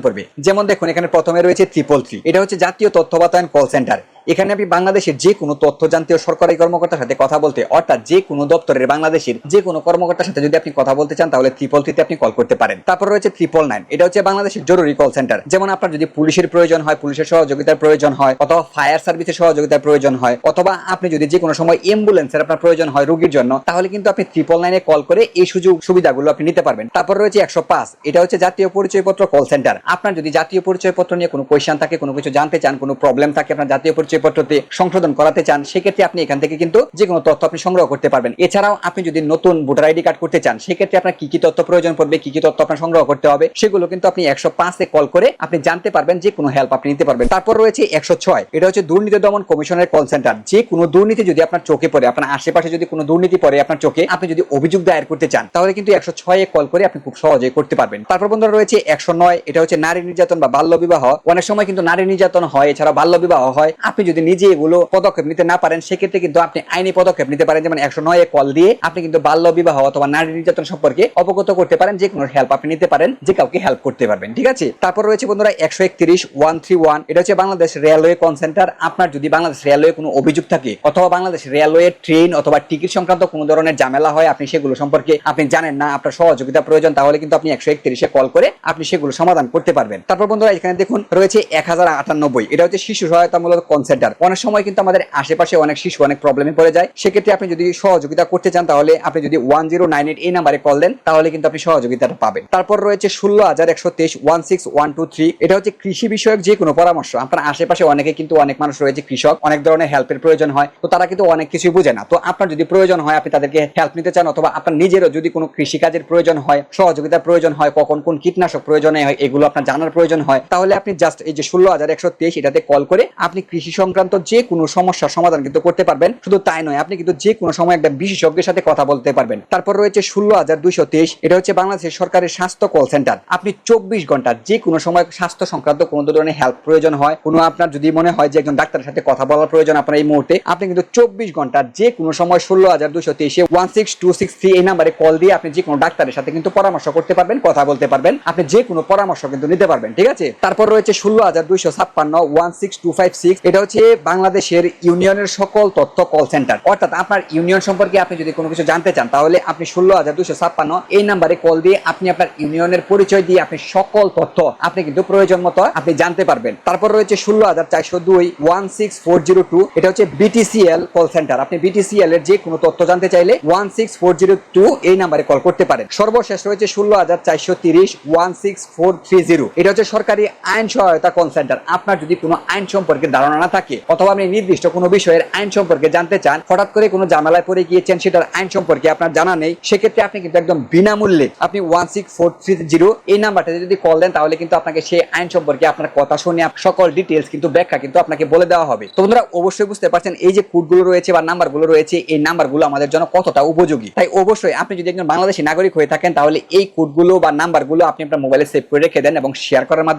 পড়বে। যেমন দেখুন এখানে প্রথমে রয়েছে 333, এটা হচ্ছে জাতীয় তথ্য বাতায়ন কল সেন্টার। এখানে আপনি বাংলাদেশের যে কোনো তথ্য জানতে ও সরকারি কর্মকর্তার সাথে কথা বলতে, অর্থাৎ যে কোনো দপ্তরের বাংলাদেশের যে কোনো কর্মকর্তার সাথে যদি আপনি কথা বলতে চান তাহলে 333 আপনি কল করতে পারেন। তারপর রয়েছে 999, এটা হচ্ছে বাংলাদেশের জরুরি কল সেন্টার। যেমন আপনার যদি পুলিশের প্রয়োজন হয়, পুলিশের সহযোগিতার প্রয়োজন হয়, অথবা ফায়ার সার্ভিসের সহযোগিতার প্রয়োজন হয়, অথবা আপনি যদি যে কোনো সময় অ্যাম্বুলেন্সের আপনার প্রয়োজন হয় রোগীর জন্য, তাহলে কিন্তু আপনি 999 কল করে এই সুযোগ সুবিধাগুলো আপনি নিতে পারবেন। তারপর রয়েছে 105, এটা হচ্ছে জাতীয় পরিচয়পত্র কল সেন্টার। আপনার যদি জাতীয় পরিচয়পত্র নিয়ে কোনো কোয়েশ্চেন থাকে, কোনো কিছু জানতে চান, কোনো প্রবলেম থাকে, আপনার জাতীয় পরিচয়পত্রতে সংশোধন করাতে চান, সেক্ষেত্রে আপনি এখান থেকে কিন্তু যে কোনো তথ্য আপনি সংগ্রহ করতে পারবেন। এছাড়াও আপনি যদি নতুন ভোটার আইডি কার্ড করতে চান, সেক্ষেত্রে আপনার কি কি তথ্য প্রয়োজন পড়বে, কি কি তথ্য আপনার সংগ্রহ করতে হবে, সেগুলো কিন্তু আপনি 105 কল করে আপনি জানতে পারবেন, যে কোনো হেল্প আপনি নিতে পারবেন। তারপর রয়েছে 106, এটা হচ্ছে দুর্নীতি দমন কমিশনের কল সেন্টার। যে কোনো দুর্নীতি যদি আপনার চোখে পড়ে, আপনার আশেপাশে যদি কোনো দুর্নীতি পড়ে আপনার চোখে, আপনি যদি অভিযোগ দায়ের করতে চান, তাহলে কিন্তু 106 কল করে আপনি খুব সহজেই করতে পারবেন। তারপর বন্ধুরা রয়েছে 109, এটা হচ্ছে নারী নির্যাতন বা বাল্য বিবাহ। অনেক সময় কিন্তু নারী নির্যাতন হয়, এছাড়া বাল্য বিবাহ হয়। আপনি যদি নিজে এগুলো পদক্ষেপ নিতে না পারেন, সেক্ষেত্রে কিন্তু আপনি আইনি পদক্ষেপ নিতে পারেন। যেমন 109 কল দিয়ে আপনি কিন্তু বাল্য বিবাহ অথবা নারী নির্যাতন সম্পর্কে অবগত করতে পারেন, যে কোনো হেল্প আপনি নিতে পারেন, যে কাউকে হেল্প করতে পারবেন। ঠিক আছে। তারপর রয়েছে বন্ধুরা 131 131, এটা হচ্ছে বাংলাদেশ রেলওয়ে কল সেন্টার। আপনার যদি বাংলাদেশ রেলওয়ে কোনো অভিযোগ থাকে, অথবা বাংলাদেশ রেলওয়ে ট্রেন অথবা টিকিট সংক্রান্ত কোনো ধরনের ঝামেলা হয়, আপনি সেগুলো সম্পর্কে আপনি জানেন না, আপনার সহযোগিতা প্রয়োজন, তাহলে কিন্তু আপনি 131 কল করে আপনি সেগুলো সমাধান করতে পারবেন। তারপর বন্ধুরা এখানে দেখুন রয়েছে 1098, এটা হচ্ছে শিশু সহায়তামূলক কল সেন্টার। অনেক সময় কিন্তু আমাদের আশেপাশে অনেক শিশু অনেক প্রবলেমে পড়ে যায়। সেক্ষেত্রে আপনি যদি সহযোগিতা করতে চান, তাহলে আপনি যদি 1098 এই নাম্বারে কল দেন, তাহলে কিন্তু আপনি সহযোগিতাটা পাবেন। তারপর রয়েছে 16123 16123, এটা হচ্ছে কৃষি বিষয়ক যে কোনো পরামর্শ। আপনার আশেপাশে অনেকে কিন্তু অনেক মানুষ রয়েছে কৃষক, অনেক ধরনের হেল্পের প্রয়োজন হয়, তো তারা কিন্তু অনেক কিছুই বুঝে না। তো আপনার যদি প্রয়োজন হয়, আপনি তাদেরকে হেল্প নিতে চান, অথবা আপনার নিজেরও যদি কোনো কৃষি কাজের প্রয়োজন হয়, সহযোগিতার প্রয়োজন হয়, কখন কোন কীটনাশক প্রয়োজনে হয়, এগুলো আপনার জানার প্রয়োজন হয়, তাহলে আপনি জাস্ট এই যে 16123 এটাতে কল করে আপনি কৃষি সংক্রান্ত যে কোনো সমস্যার সমাধান কিন্তু করতে পারবেন। শুধু তাই নয়, আপনি কিন্তু যে কোনো সময় একটা বিশেষজ্ঞের সাথে কথা বলতে পারবেন। তারপর রয়েছে 16223, এটা হচ্ছে বাংলাদেশের সরকারের স্বাস্থ্য কল সেন্টার। আপনি 24 ঘন্টা যে কোনো সময় স্বাস্থ্য সংক্রান্ত কোনো ধরনের হেল্প প্রয়োজন হয়, কোনো আপনার যদি মনে হয় যে একজন ডাক্তারের সাথে কথা বলার প্রয়োজন আপনার এই মুহূর্তে, আপনি কিন্তু 24 ঘন্টা যে কোনো সময় 16223 16263 এই নাম্বারে কল দিয়ে আপনি যে কোনো ডাক্তারের সাথে কিন্তু পরামর্শ করতে পারবেন, কথা বলতে পারবেন, আপনি যে কোনো পরামর্শ কিন্তু নিতে পারবেন। ঠিক আছে। তারপর রয়েছে 16256 16256, এটা হচ্ছে বাংলাদেশের ইউনিয়নের সকল তথ্য কল সেন্টার। অর্থাৎ আপনার ইউনিয়ন সম্পর্কে আপনি যদি কোনো কিছু জানতে চান, তাহলে আপনি 16256 এই নাম্বারে কল দিয়ে আপনি আপনার ইউনিয়নের পরিচয় দিয়ে আপনি সকল তথ্য আপনি কিন্তু প্রয়োজন মতো আপনি জানতে পারবেন। তারপর রয়েছে 16402 16402, এটা হচ্ছে বিটিসিএল কল সেন্টার। আপনি বিটিসিএল এর যে কোনো তথ্য জানতে চাইলে 16402 এই নাম্বারে কল করতে পারেন। সর্বশেষ রয়েছে 16430 16430, এটা হচ্ছে সরকারি আইন সহায়তা কল সেন্টার। আপনার যদি কোনো আইন সম্পর্কে ধারণা না থাকে, অথবা আপনি নির্দিষ্ট কোনো বিষয়ের আইন সম্পর্কে জানতে চান, হঠাৎ করে কোনো ঝামেলায় পড়ে গিয়েছেন, সেটার আইন সম্পর্কে আপনার জানা নেই, সেক্ষেত্রে আপনি কিন্তু একদম বিনামূল্যে আপনি 16430 এই নাম্বারটাতে যদি কল দেন, তাহলে কিন্তু আপনাকে সেই আইন সম্পর্কে আপনার কথা শুনে সকল ডিটেইলস কিন্তু ব্যাখ্যা কিন্তু আপনাকে বলে দেওয়া হবে। তো বন্ধুরা অবশ্যই বুঝতে পারছেন এই যে কোডগুলো রয়েছে বা নাম্বারগুলো রয়েছে, এই নাম্বারগুলো আমাদের জন্য কতটা উপযোগী। তাই অবশ্যই আপনি যদি একজন বাংলাদেশী নাগরিক হয়ে থাকেন, তাহলে এই কোডগুলো বা নাম্বারগুলো আপনি আপনার মোবাইলে সেভ করে রেখে দেন এবং শেয়ার করার মাধ্যমে